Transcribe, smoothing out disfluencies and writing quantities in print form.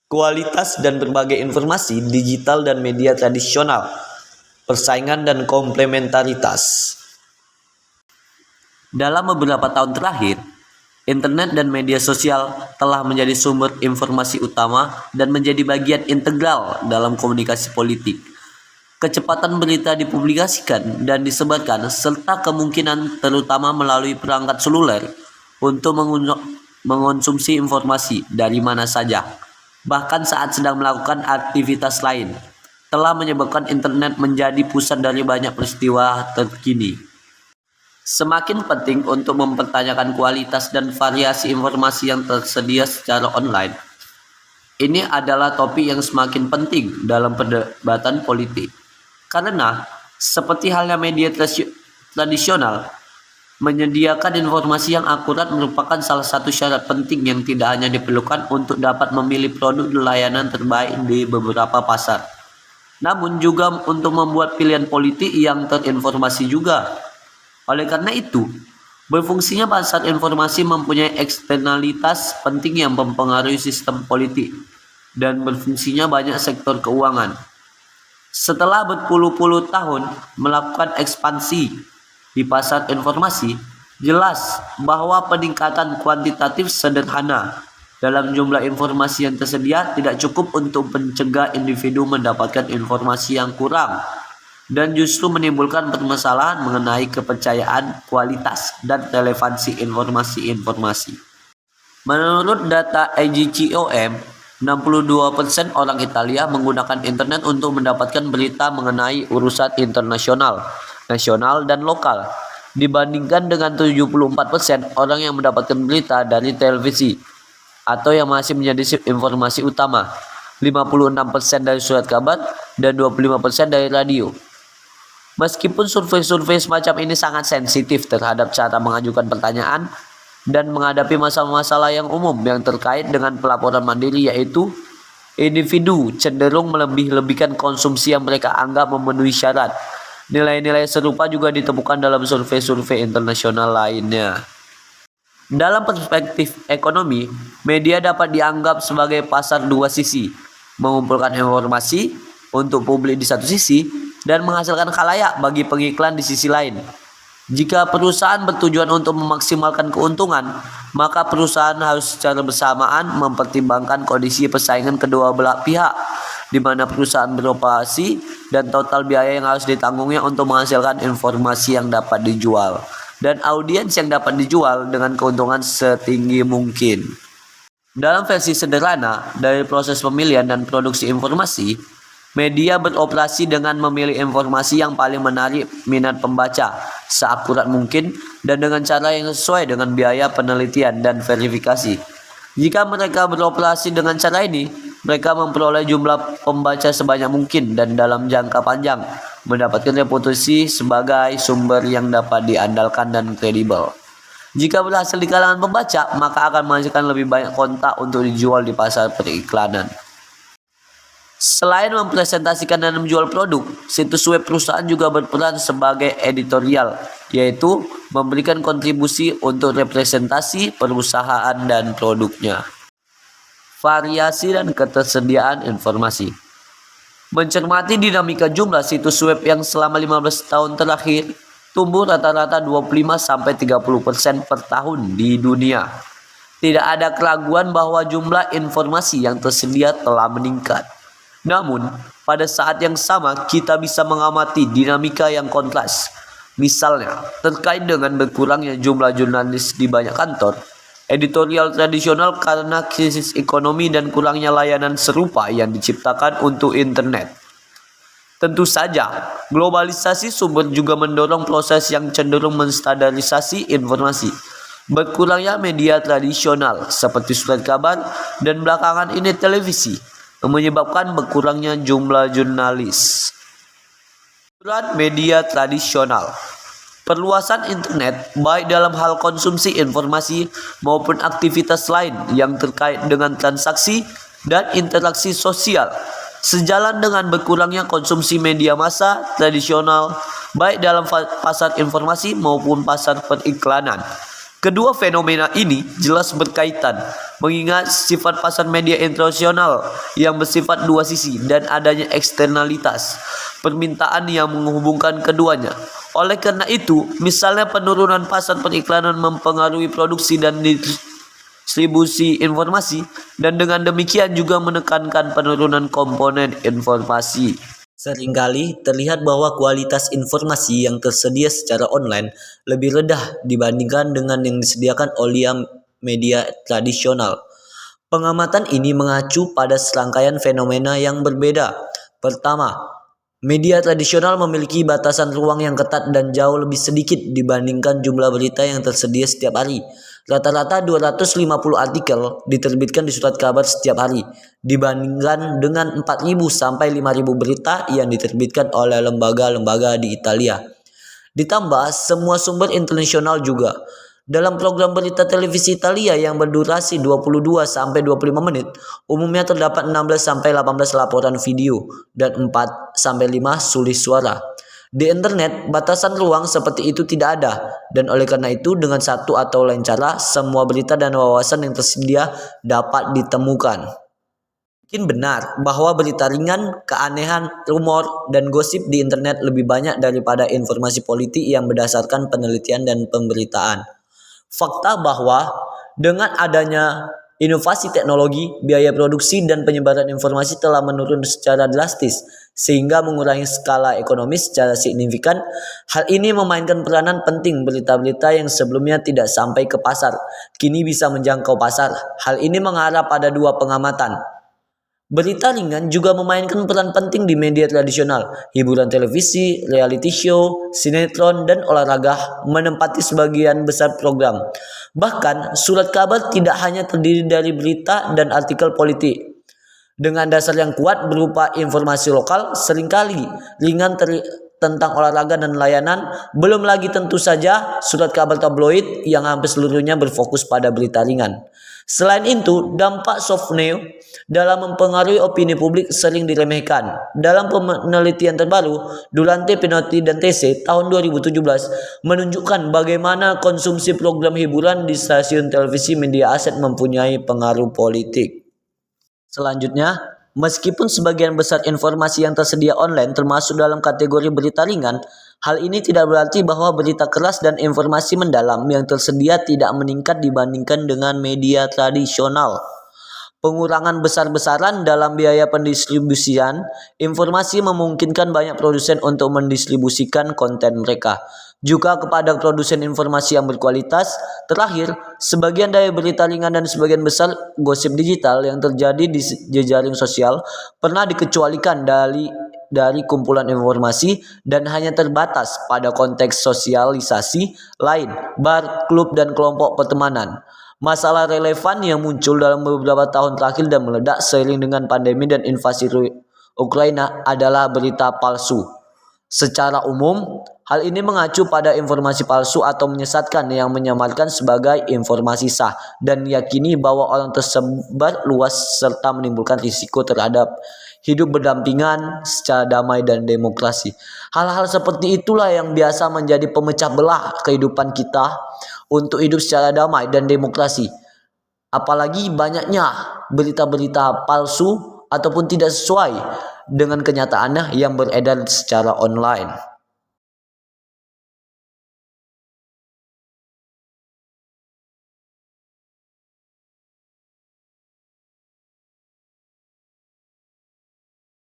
Kualitas dan berbagai informasi digital dan media tradisional, persaingan dan komplementaritas. Dalam beberapa tahun terakhir, internet dan media sosial telah menjadi sumber informasi utama dan menjadi bagian integral dalam komunikasi politik. Kecepatan berita dipublikasikan dan disebarkan serta kemungkinan terutama melalui perangkat seluler untuk mengonsumsi informasi dari mana saja, bahkan saat sedang melakukan aktivitas lain, telah menyebabkan internet menjadi pusat dari banyak peristiwa terkini. Semakin penting untuk mempertanyakan kualitas dan variasi informasi yang tersedia secara online. Ini adalah topik yang semakin penting dalam perdebatan politik. Karena, seperti halnya media tradisional, menyediakan informasi yang akurat merupakan salah satu syarat penting yang tidak hanya diperlukan untuk dapat memilih produk dan layanan terbaik di beberapa pasar, namun juga untuk membuat pilihan politik yang terinformasi juga. Oleh karena itu, berfungsinya pasar informasi mempunyai eksternalitas penting yang mempengaruhi sistem politik dan berfungsinya banyak sektor keuangan. Setelah berpuluh-puluh tahun melakukan ekspansi di pasar informasi, jelas bahwa peningkatan kuantitatif sederhana dalam jumlah informasi yang tersedia tidak cukup untuk mencegah individu mendapatkan informasi yang kurang dan justru menimbulkan permasalahan mengenai kepercayaan, kualitas, dan relevansi informasi-informasi. Menurut data IGCOM, 62% orang Italia menggunakan internet untuk mendapatkan berita mengenai urusan internasional, nasional, dan lokal, dibandingkan dengan 74% orang yang mendapatkan berita dari televisi, atau yang masih menjadi informasi utama, 56% dari surat kabar, dan 25% dari radio. Meskipun survei-survei semacam ini sangat sensitif terhadap cara mengajukan pertanyaan dan menghadapi masalah-masalah yang umum yang terkait dengan pelaporan mandiri, yaitu individu cenderung melebih-lebihkan konsumsi yang mereka anggap memenuhi syarat. Nilai-nilai serupa juga ditemukan dalam survei-survei internasional lainnya. Dalam perspektif ekonomi, media dapat dianggap sebagai pasar dua sisi, mengumpulkan informasi untuk publik di satu sisi dan menghasilkan khalayak bagi pengiklan di sisi lain. Jika perusahaan bertujuan untuk memaksimalkan keuntungan, maka perusahaan harus secara bersamaan mempertimbangkan kondisi persaingan kedua belah pihak, di mana perusahaan beroperasi dan total biaya yang harus ditanggungnya untuk menghasilkan informasi yang dapat dijual, dan audiens yang dapat dijual dengan keuntungan setinggi mungkin. Dalam versi sederhana dari proses pemilihan dan produksi informasi, media beroperasi dengan memilih informasi yang paling menarik minat pembaca seakurat mungkin dan dengan cara yang sesuai dengan biaya penelitian dan verifikasi. Jika mereka beroperasi dengan cara ini, mereka memperoleh jumlah pembaca sebanyak mungkin dan dalam jangka panjang mendapatkan reputasi sebagai sumber yang dapat diandalkan dan kredibel. Jika berhasil di kalangan pembaca, maka akan menghasilkan lebih banyak kontak untuk dijual di pasar periklanan. Selain mempresentasikan dan menjual produk, situs web perusahaan juga berperan sebagai editorial, yaitu memberikan kontribusi untuk representasi perusahaan dan produknya. Variasi dan ketersediaan informasi. Mencermati dinamika jumlah situs web yang selama 15 tahun terakhir tumbuh rata-rata 25-30% per tahun di dunia. Tidak ada keraguan bahwa jumlah informasi yang tersedia telah meningkat. Namun, pada saat yang sama kita bisa mengamati dinamika yang kontras. Misalnya, terkait dengan berkurangnya jumlah jurnalis di banyak kantor, editorial tradisional karena krisis ekonomi dan kurangnya layanan serupa yang diciptakan untuk internet. Tentu saja, globalisasi sumber juga mendorong proses yang cenderung menstandarisasi informasi. Berkurangnya media tradisional seperti surat kabar dan belakangan ini televisi menyebabkan berkurangnya jumlah jurnalis. Peran media tradisional. Perluasan internet baik dalam hal konsumsi informasi maupun aktivitas lain yang terkait dengan transaksi dan interaksi sosial sejalan dengan berkurangnya konsumsi media massa tradisional baik dalam pasar informasi maupun pasar periklanan. Kedua fenomena ini jelas berkaitan, mengingat sifat pasar media internasional yang bersifat dua sisi dan adanya eksternalitas permintaan yang menghubungkan keduanya. Oleh karena itu, misalnya penurunan pasar periklanan mempengaruhi produksi dan distribusi informasi, dan dengan demikian juga menekankan penurunan komponen informasi. Seringkali terlihat bahwa kualitas informasi yang tersedia secara online lebih rendah dibandingkan dengan yang disediakan oleh media tradisional. Pengamatan ini mengacu pada serangkaian fenomena yang berbeda. Pertama, media tradisional memiliki batasan ruang yang ketat dan jauh lebih sedikit dibandingkan jumlah berita yang tersedia setiap hari. Rata-rata 250 artikel diterbitkan di surat kabar setiap hari, dibandingkan dengan 4.000 sampai 5.000 berita yang diterbitkan oleh lembaga-lembaga di Italia. Ditambah semua sumber internasional juga. Dalam program berita televisi Italia yang berdurasi 22 sampai 25 menit, umumnya terdapat 16 sampai 18 laporan video dan 4 sampai 5 sulis suara. Di internet, batasan ruang seperti itu tidak ada, dan oleh karena itu dengan satu atau lain cara, semua berita dan wawasan yang tersedia dapat ditemukan. Mungkin benar bahwa berita ringan, keanehan, rumor, dan gosip di internet lebih banyak daripada informasi politik yang berdasarkan penelitian dan pemberitaan. Fakta bahwa dengan adanya inovasi teknologi, biaya produksi dan penyebaran informasi telah menurun secara drastis, sehingga mengurangi skala ekonomi secara signifikan. Hal ini memainkan peranan penting. Berita-berita yang sebelumnya tidak sampai ke pasar, kini bisa menjangkau pasar. Hal ini mengarah pada dua pengamatan. Berita ringan juga memainkan peran penting di media tradisional. Hiburan televisi, reality show, sinetron, dan olahraga menempati sebagian besar program. Bahkan, surat kabar tidak hanya terdiri dari berita dan artikel politik. Dengan dasar yang kuat berupa informasi lokal, seringkali ringan tentang olahraga dan layanan, belum lagi tentu saja surat kabar tabloid yang hampir seluruhnya berfokus pada berita ringan. Selain itu, dampak soft news dalam mempengaruhi opini publik sering diremehkan. Dalam penelitian terbaru, Durante, Pinotti, dan TC tahun 2017 menunjukkan bagaimana konsumsi program hiburan di stasiun televisi media aset mempunyai pengaruh politik. Selanjutnya, meskipun sebagian besar informasi yang tersedia online termasuk dalam kategori berita ringan, hal ini tidak berarti bahwa berita keras dan informasi mendalam yang tersedia tidak meningkat dibandingkan dengan media tradisional. Pengurangan besar-besaran dalam biaya pendistribusian informasi memungkinkan banyak produsen untuk mendistribusikan konten mereka juga kepada produsen informasi yang berkualitas. Terakhir, sebagian dari berita ringan dan sebagian besar gosip digital yang terjadi di jejaring sosial pernah dikecualikan dari kumpulan informasi dan hanya terbatas pada konteks sosialisasi lain, bar, klub, dan kelompok pertemanan. Masalah relevan yang muncul dalam beberapa tahun terakhir dan meledak seiring dengan pandemi dan invasi Ukraina adalah berita palsu. Secara umum, hal ini mengacu pada informasi palsu atau menyesatkan yang menyamarkan sebagai informasi sah dan yakini bahwa orang tersebar luas serta menimbulkan risiko terhadap hidup berdampingan secara damai dan demokrasi. Hal-hal seperti itulah yang biasa menjadi pemecah belah kehidupan kita untuk hidup secara damai dan demokrasi. Apalagi banyaknya berita-berita palsu ataupun tidak sesuai dengan kenyataannya yang beredar secara online.